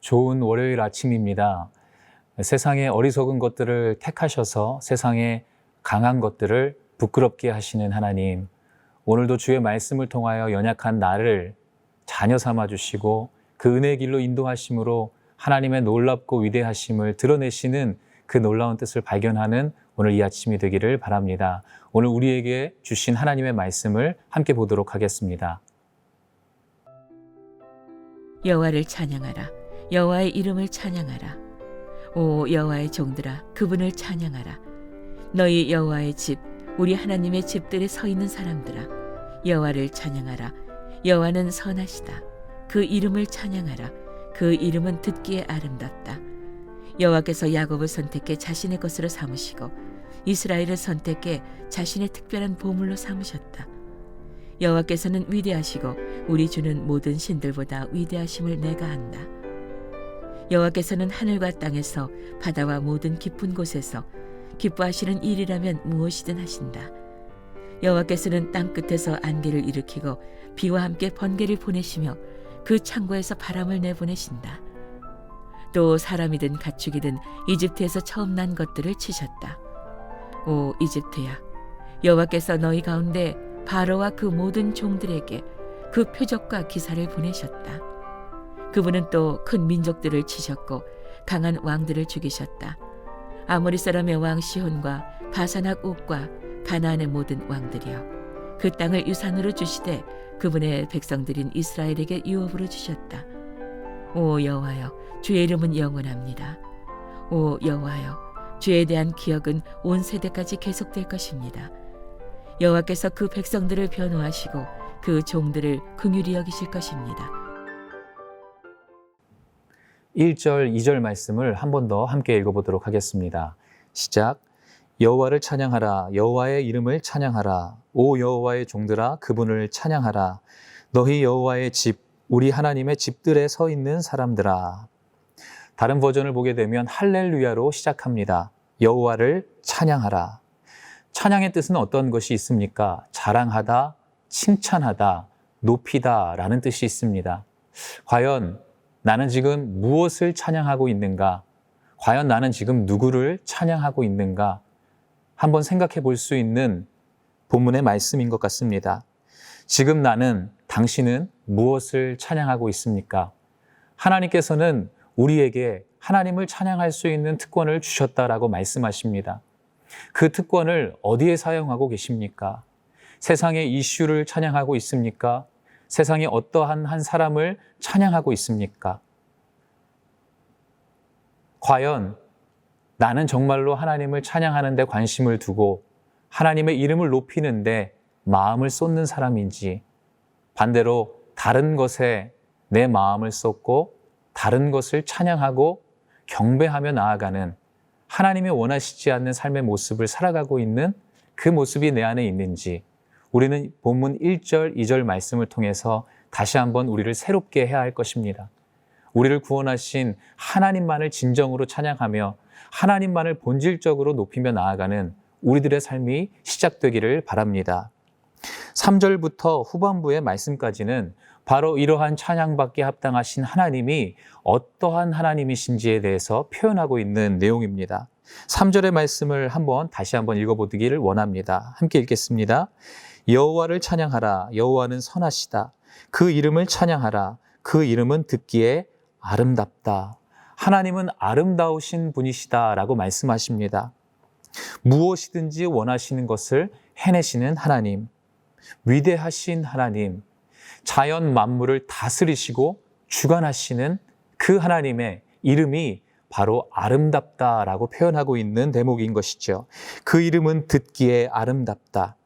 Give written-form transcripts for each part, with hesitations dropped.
좋은 월요일 아침입니다. 세상의 어리석은 것들을 택하셔서 세상의 강한 것들을 부끄럽게 하시는 하나님, 오늘도 주의 말씀을 통하여 연약한 나를 자녀 삼아 주시고 그 은혜의 길로 인도하심으로 하나님의 놀랍고 위대하심을 드러내시는 그 놀라운 뜻을 발견하는 오늘 이 아침이 되기를 바랍니다. 오늘 우리에게 주신 하나님의 말씀을 함께 보도록 하겠습니다. 여호와를 찬양하라. 여호와의 이름을 찬양하라. 오 여호와의 종들아, 그분을 찬양하라. 너희 여호와의 집, 우리 하나님의 집들에 서 있는 사람들아, 여호와를 찬양하라. 여호와는 선하시다. 그 이름을 찬양하라. 그 이름은 듣기에 아름답다. 여호와께서 야곱을 선택해 자신의 것으로 삼으시고 이스라엘을 선택해 자신의 특별한 보물로 삼으셨다. 여호와께서는 위대하시고 우리 주는 모든 신들보다 위대하심을 내가 안다. 여호와께서는 하늘과 땅에서 바다와 모든 깊은 곳에서 기뻐하시는 일이라면 무엇이든 하신다. 여호와께서는 땅 끝에서 안개를 일으키고 비와 함께 번개를 보내시며 그 창고에서 바람을 내보내신다. 또 사람이든 가축이든 이집트에서 처음 난 것들을 치셨다. 오 이집트야, 여호와께서 너희 가운데 바로와 그 모든 종들에게 그 표적과 기사를 보내셨다. 그분은 또 큰 민족들을 치셨고 강한 왕들을 죽이셨다. 아모리 사람의 왕 시혼과 바산악 옥과 가나안의 모든 왕들이여, 그 땅을 유산으로 주시되 그분의 백성들인 이스라엘에게 유업으로 주셨다. 오 여호와여, 주의 이름은 영원합니다. 오 여호와여, 주에 대한 기억은 온 세대까지 계속될 것입니다. 여호와께서 그 백성들을 변호하시고 그 종들을 긍휼히 여기실 것입니다. 1절, 2절 말씀을 한 번 더 함께 읽어보도록 하겠습니다. 시작. 여호와를 찬양하라. 여호와의 이름을 찬양하라. 오 여호와의 종들아, 그분을 찬양하라. 너희 여호와의 집, 우리 하나님의 집들에 서 있는 사람들아. 다른 버전을 보게 되면 할렐루야로 시작합니다. 여호와를 찬양하라. 찬양의 뜻은 어떤 것이 있습니까? 자랑하다, 칭찬하다, 높이다 라는 뜻이 있습니다. 과연 나는 지금 무엇을 찬양하고 있는가? 과연 나는 지금 누구를 찬양하고 있는가? 한번 생각해 볼 수 있는 본문의 말씀인 것 같습니다. 지금 나는, 당신은 무엇을 찬양하고 있습니까? 하나님께서는 우리에게 하나님을 찬양할 수 있는 특권을 주셨다라고 말씀하십니다. 그 특권을 어디에 사용하고 계십니까? 세상의 이슈를 찬양하고 있습니까? 세상의 어떠한 한 사람을 찬양하고 있습니까? 과연 나는 정말로 하나님을 찬양하는 데 관심을 두고 하나님의 이름을 높이는 데 마음을 쏟는 사람인지, 반대로 다른 것에 내 마음을 쏟고 다른 것을 찬양하고 경배하며 나아가는, 하나님이 원하시지 않는 삶의 모습을 살아가고 있는 그 모습이 내 안에 있는지, 우리는 본문 1절, 2절 말씀을 통해서 다시 한번 우리를 새롭게 해야 할 것입니다. 우리를 구원하신 하나님만을 진정으로 찬양하며 하나님만을 본질적으로 높이며 나아가는 우리들의 삶이 시작되기를 바랍니다. 3절부터 후반부의 말씀까지는 바로 이러한 찬양받기에 합당하신 하나님이 어떠한 하나님이신지에 대해서 표현하고 있는 내용입니다. 3절의 말씀을 다시 한번 읽어보기를 원합니다. 함께 읽겠습니다. 여호와를 찬양하라. 여호와는 선하시다. 그 이름을 찬양하라. 그 이름은 듣기에 아름답다. 하나님은 아름다우신 분이시다라고 말씀하십니다. 무엇이든지 원하시는 것을 해내시는 하나님, 위대하신 하나님, 자연 만물을 다스리시고 주관하시는 그 하나님의 이름이 바로 아름답다라고 표현하고 있는 대목인 것이죠. 그 이름은 듣기에 아름답다.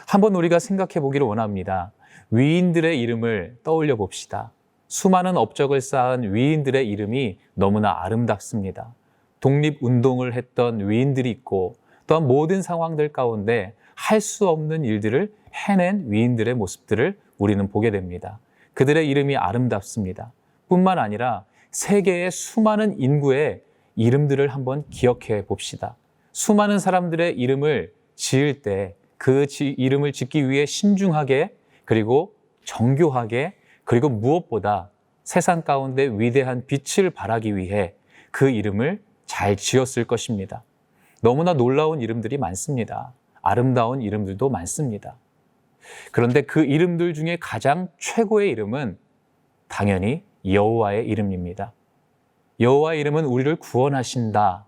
한번 우리가 생각해 보기를 원합니다. 위인들의 이름을 떠올려 봅시다. 수많은 업적을 쌓은 위인들의 이름이 너무나 아름답습니다. 독립운동을 했던 위인들이 있고 또한 모든 상황들 가운데 할 수 없는 일들을 해낸 위인들의 모습들을 우리는 보게 됩니다. 그들의 이름이 아름답습니다. 뿐만 아니라 세계의 수많은 인구의 이름들을 한번 기억해 봅시다. 수많은 사람들의 이름을 지을 때 그 이름을 짓기 위해 신중하게, 그리고 정교하게, 그리고 무엇보다 세상 가운데 위대한 빛을 발하기 위해 그 이름을 잘 지었을 것입니다. 너무나 놀라운 이름들이 많습니다. 아름다운 이름들도 많습니다. 그런데 그 이름들 중에 가장 최고의 이름은 당연히 여호와의 이름입니다. 여호와의 이름은 우리를 구원하신다,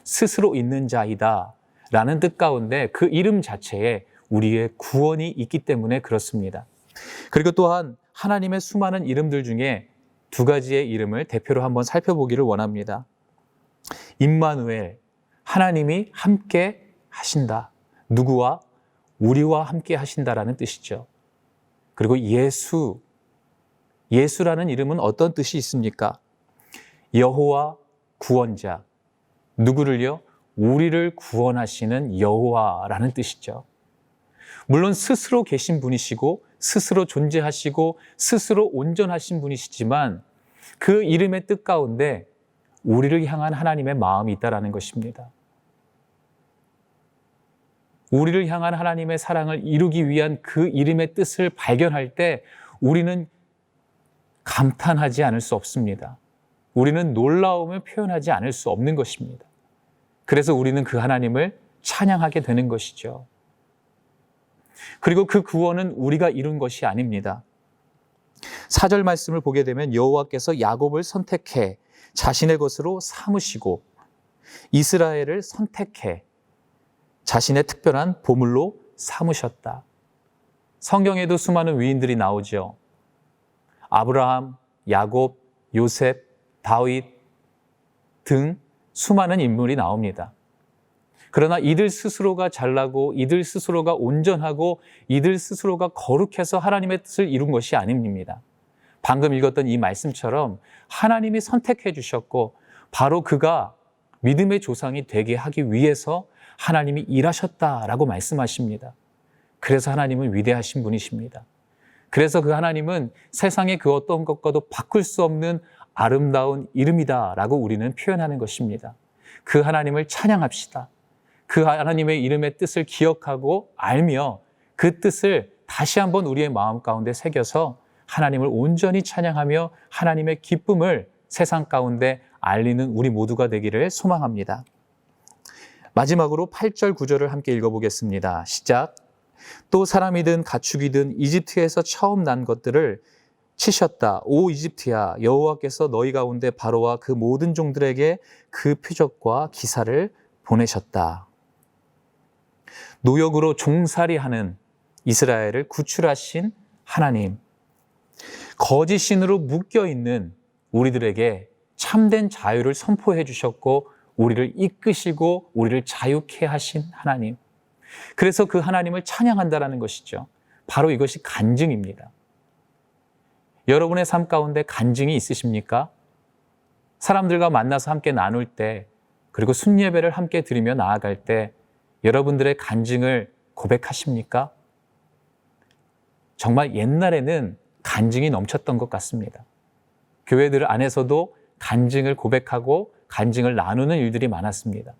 스스로 있는 자이다 라는 뜻 가운데 그 이름 자체에 우리의 구원이 있기 때문에 그렇습니다. 그리고 또한 하나님의 수많은 이름들 중에 두 가지의 이름을 대표로 한번 살펴보기를 원합니다. 임마누엘, 하나님이 함께 하신다. 누구와? 우리와 함께 하신다라는 뜻이죠. 그리고 예수, 예수라는 이름은 어떤 뜻이 있습니까? 여호와 구원자, 누구를요? 우리를 구원하시는 여호와라는 뜻이죠. 물론 스스로 계신 분이시고 스스로 존재하시고 스스로 온전하신 분이시지만 그 이름의 뜻 가운데 우리를 향한 하나님의 마음이 있다는 것입니다. 우리를 향한 하나님의 사랑을 이루기 위한 그 이름의 뜻을 발견할 때 우리는 감탄하지 않을 수 없습니다. 우리는 놀라움을 표현하지 않을 수 없는 것입니다. 그래서 우리는 그 하나님을 찬양하게 되는 것이죠. 그리고 그 구원은 우리가 이룬 것이 아닙니다. 4절 말씀을 보게 되면 여호와께서 야곱을 선택해 자신의 것으로 삼으시고 이스라엘을 선택해 자신의 특별한 보물로 삼으셨다. 성경에도 수많은 위인들이 나오죠. 아브라함, 야곱, 요셉, 다윗 등 수많은 인물이 나옵니다. 그러나 이들 스스로가 잘나고 이들 스스로가 온전하고 이들 스스로가 거룩해서 하나님의 뜻을 이룬 것이 아닙니다. 방금 읽었던 이 말씀처럼 하나님이 선택해 주셨고 바로 그가 믿음의 조상이 되게 하기 위해서 하나님이 일하셨다라고 말씀하십니다. 그래서 하나님은 위대하신 분이십니다. 그래서 그 하나님은 세상의 그 어떤 것과도 바꿀 수 없는 아름다운 이름이다라고 우리는 표현하는 것입니다. 그 하나님을 찬양합시다. 그 하나님의 이름의 뜻을 기억하고 알며 그 뜻을 다시 한번 우리의 마음 가운데 새겨서 하나님을 온전히 찬양하며 하나님의 기쁨을 세상 가운데 알리는 우리 모두가 되기를 소망합니다. 마지막으로 8절 9절을 함께 읽어보겠습니다. 시작. 또 사람이든 가축이든 이집트에서 처음 난 것들을 치셨다. 오 이집트야, 여호와께서 너희 가운데 바로와 그 모든 종들에게 그 표적과 기사를 보내셨다. 노역으로 종살이하는 이스라엘을 구출하신 하나님, 거짓 신으로 묶여있는 우리들에게 참된 자유를 선포해 주셨고 우리를 이끄시고 우리를 자유케 하신 하나님, 그래서 그 하나님을 찬양한다는 것이죠. 바로 이것이 간증입니다. 여러분의 삶 가운데 간증이 있으십니까? 사람들과 만나서 함께 나눌 때, 그리고 순예배를 함께 드리며 나아갈 때 여러분들의 간증을 고백하십니까? 정말 옛날에는 간증이 넘쳤던 것 같습니다. 교회들 안에서도 간증을 고백하고 간증을 나누는 일들이 많았습니다.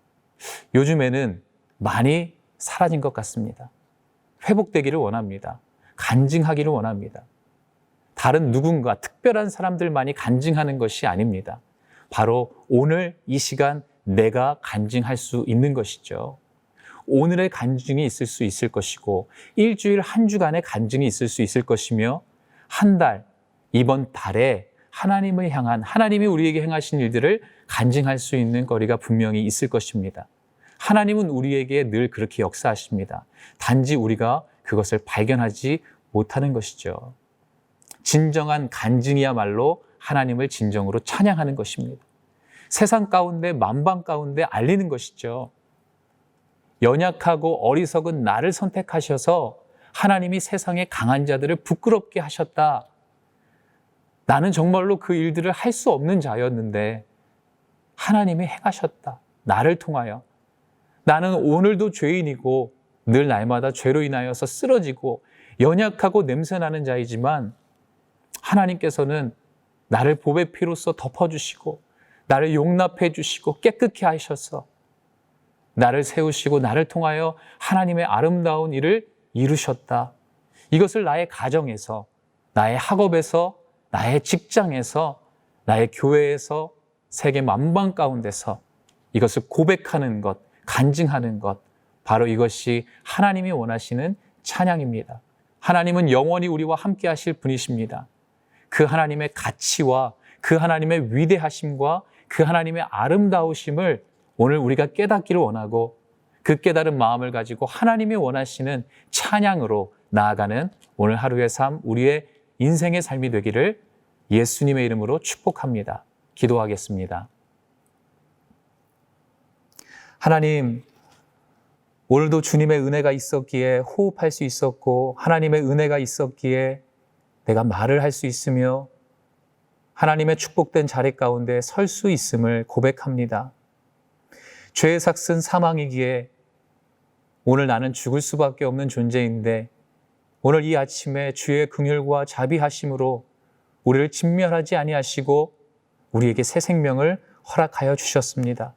요즘에는 많이 사라진 것 같습니다. 회복되기를 원합니다. 간증하기를 원합니다. 다른 누군가, 특별한 사람들만이 간증하는 것이 아닙니다. 바로 오늘 이 시간 내가 간증할 수 있는 것이죠. 오늘의 간증이 있을 수 있을 것이고 일주일 한 주간의 간증이 있을 수 있을 것이며 한 달, 이번 달에 하나님을 향한 하나님이 우리에게 행하신 일들을 간증할 수 있는 거리가 분명히 있을 것입니다. 하나님은 우리에게 늘 그렇게 역사하십니다. 단지 우리가 그것을 발견하지 못하는 것이죠. 진정한 간증이야말로 하나님을 진정으로 찬양하는 것입니다. 세상 가운데 만방 가운데 알리는 것이죠. 연약하고 어리석은 나를 선택하셔서 하나님이 세상의 강한 자들을 부끄럽게 하셨다. 나는 정말로 그 일들을 할 수 없는 자였는데 하나님이 행하셨다. 나를 통하여. 나는 오늘도 죄인이고 늘 날마다 죄로 인하여서 쓰러지고 연약하고 냄새나는 자이지만 하나님께서는 나를 보배 피로써 덮어주시고 나를 용납해 주시고 깨끗게 하셔서 나를 세우시고 나를 통하여 하나님의 아름다운 일을 이루셨다. 이것을 나의 가정에서, 나의 학업에서, 나의 직장에서, 나의 교회에서, 세계 만방 가운데서 이것을 고백하는 것, 간증하는 것, 바로 이것이 하나님이 원하시는 찬양입니다. 하나님은 영원히 우리와 함께 하실 분이십니다. 그 하나님의 가치와 그 하나님의 위대하심과 그 하나님의 아름다우심을 오늘 우리가 깨닫기를 원하고, 그 깨달은 마음을 가지고 하나님이 원하시는 찬양으로 나아가는 오늘 하루의 삶, 우리의 인생의 삶이 되기를 예수님의 이름으로 축복합니다. 기도하겠습니다. 하나님, 오늘도 주님의 은혜가 있었기에 호흡할 수 있었고, 하나님의 은혜가 있었기에 내가 말을 할 수 있으며 하나님의 축복된 자리 가운데 설 수 있음을 고백합니다. 죄의 삭은 사망이기에 오늘 나는 죽을 수밖에 없는 존재인데, 오늘 이 아침에 주의 긍휼과 자비하심으로 우리를 진멸하지 아니하시고 우리에게 새 생명을 허락하여 주셨습니다.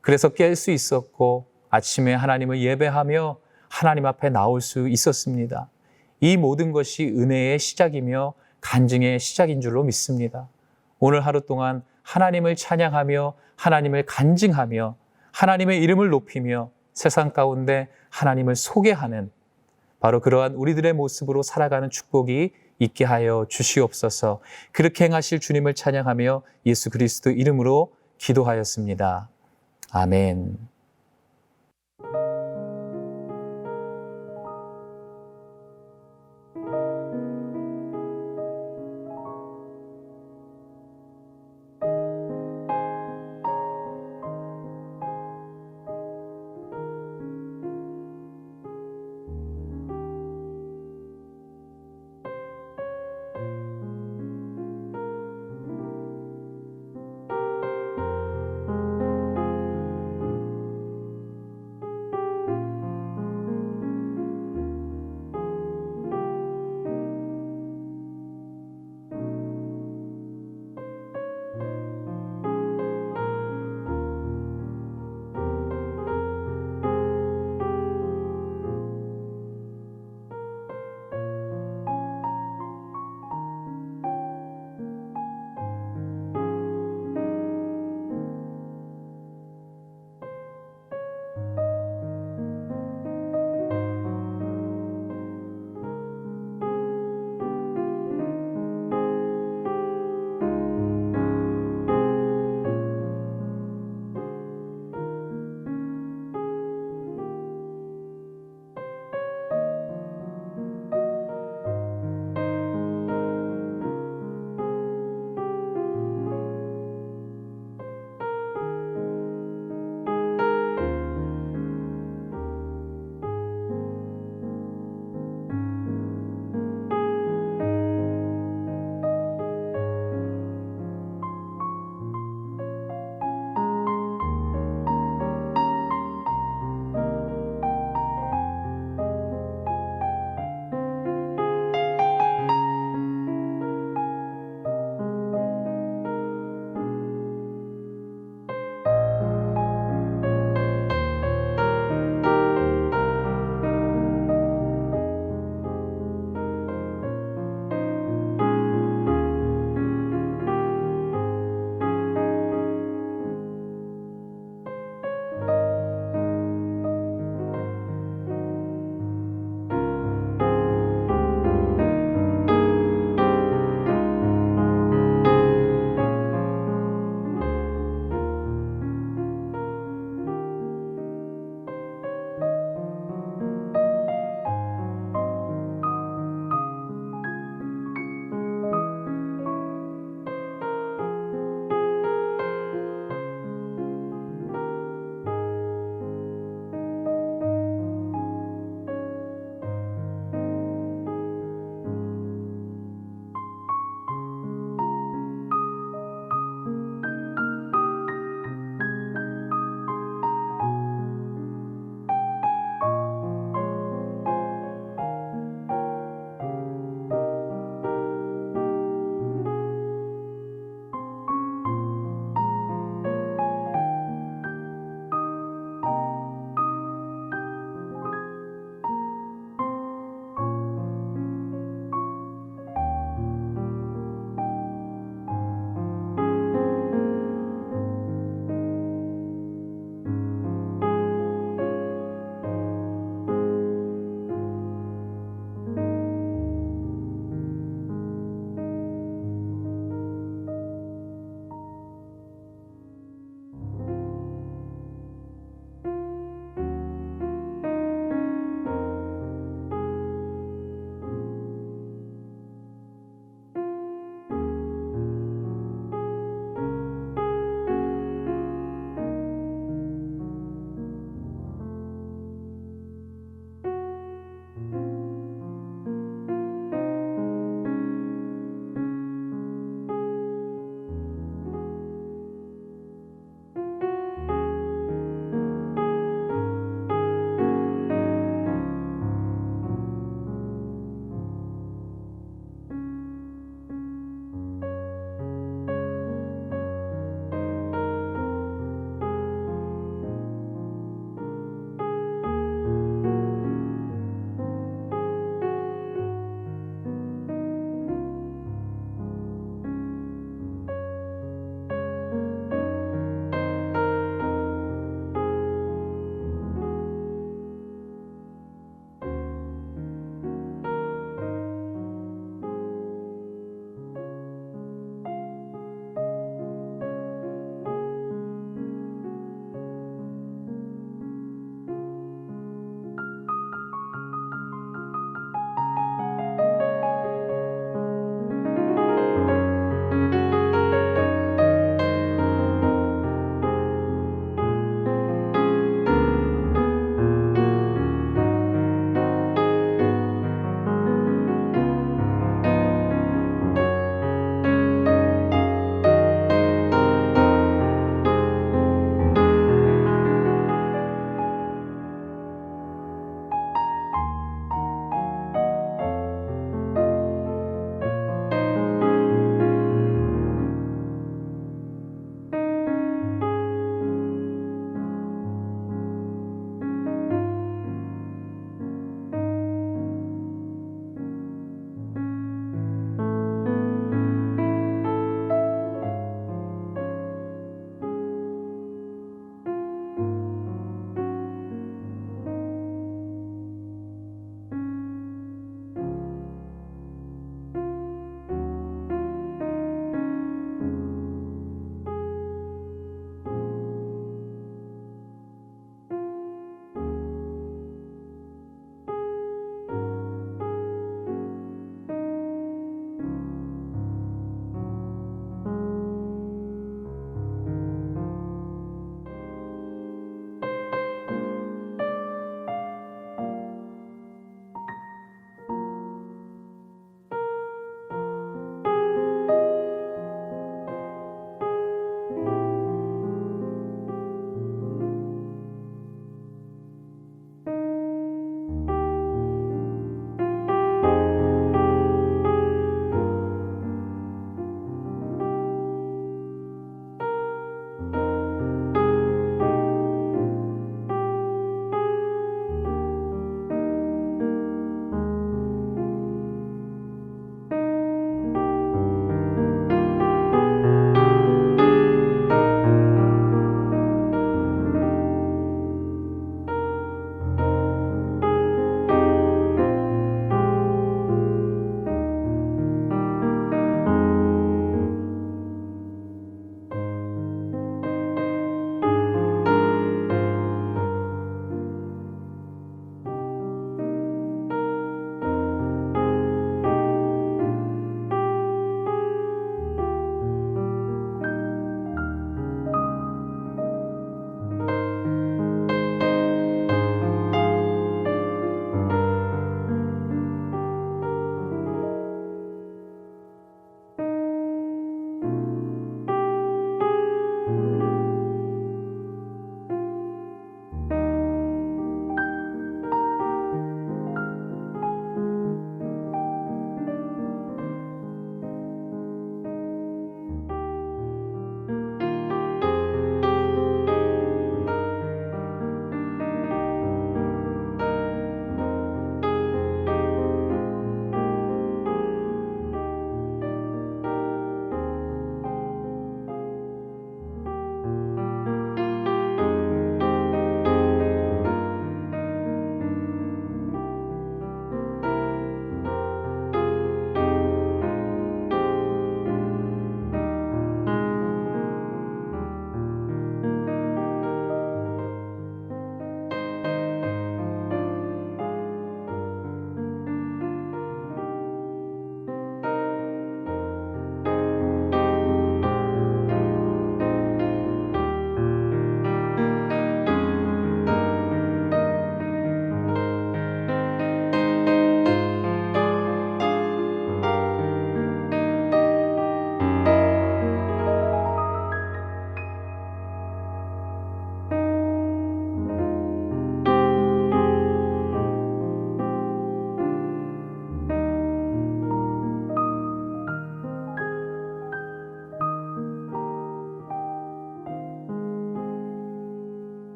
그래서 깰 수 있었고 아침에 하나님을 예배하며 하나님 앞에 나올 수 있었습니다. 이 모든 것이 은혜의 시작이며 간증의 시작인 줄로 믿습니다. 오늘 하루 동안 하나님을 찬양하며 하나님을 간증하며 하나님의 이름을 높이며 세상 가운데 하나님을 소개하는 바로 그러한 우리들의 모습으로 살아가는 축복이 있게 하여 주시옵소서. 그렇게 행하실 주님을 찬양하며 예수 그리스도 이름으로 기도하였습니다. 아멘.